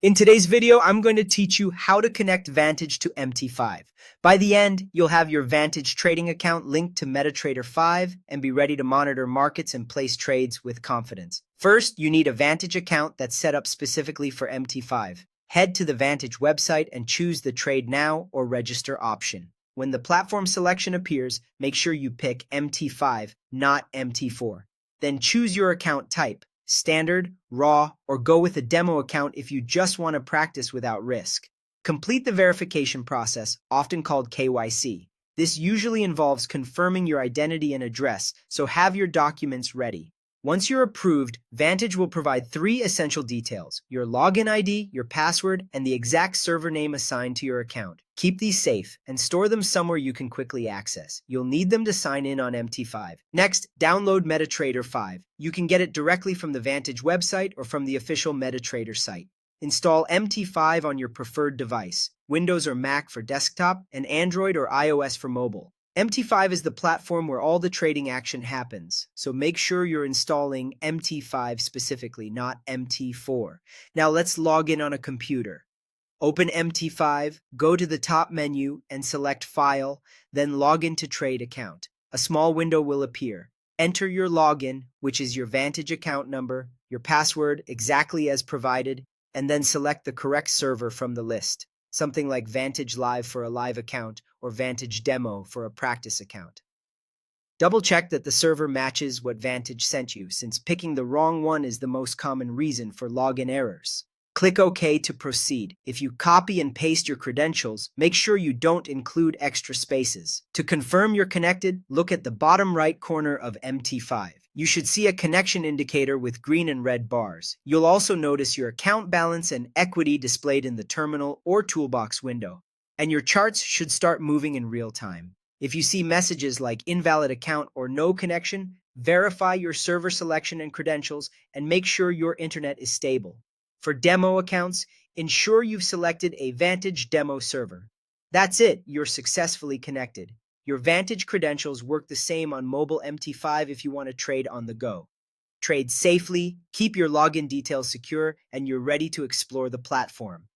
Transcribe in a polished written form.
In today's video, I'm going to teach you how to connect Vantage to MT5. By the end, you'll have your Vantage trading account linked to MetaTrader 5 and be ready to monitor markets and place trades with confidence. First, you need a Vantage account that's set up specifically for MT5. Head to the Vantage website and choose the Trade Now or Register option. When the platform selection appears, make sure you pick MT5, not MT4. Then choose your account type. Standard, raw, or go with a demo account if you just want to practice without risk. Complete the verification process, often called KYC. This usually involves confirming your identity and address, so have your documents ready. Once you're approved, Vantage will provide 3 essential details: your login ID, your password, and the exact server name assigned to your account. Keep these safe and store them somewhere you can quickly access. You'll need them to sign in on MT5. Next, download MetaTrader 5. You can get it directly from the Vantage website or from the official MetaTrader site. Install MT5 on your preferred device, Windows or Mac for desktop, and Android or iOS for mobile. MT5 is the platform where all the trading action happens, so make sure you're installing MT5 specifically, not MT4. Now let's log in on a computer. Open MT5, go to the top menu and select File, then Log into Trade Account. A small window will appear. Enter your login, which is your Vantage account number, your password exactly as provided, and then select the correct server from the list. Something like Vantage Live for a live account or Vantage Demo for a practice account. Double check that the server matches what Vantage sent you, since picking the wrong one is the most common reason for login errors. Click OK to proceed. If you copy and paste your credentials, make sure you don't include extra spaces. To confirm you're connected, look at the bottom right corner of MT5. You should see a connection indicator with green and red bars. You'll also notice your account balance and equity displayed in the terminal or toolbox window. And your charts should start moving in real time. If you see messages like invalid account or no connection, verify your server selection and credentials and make sure your internet is stable. For demo accounts, ensure you've selected a Vantage demo server. That's it, you're successfully connected. Your Vantage credentials work the same on mobile MT5 if you want to trade on the go. Trade safely, keep your login details secure, and you're ready to explore the platform.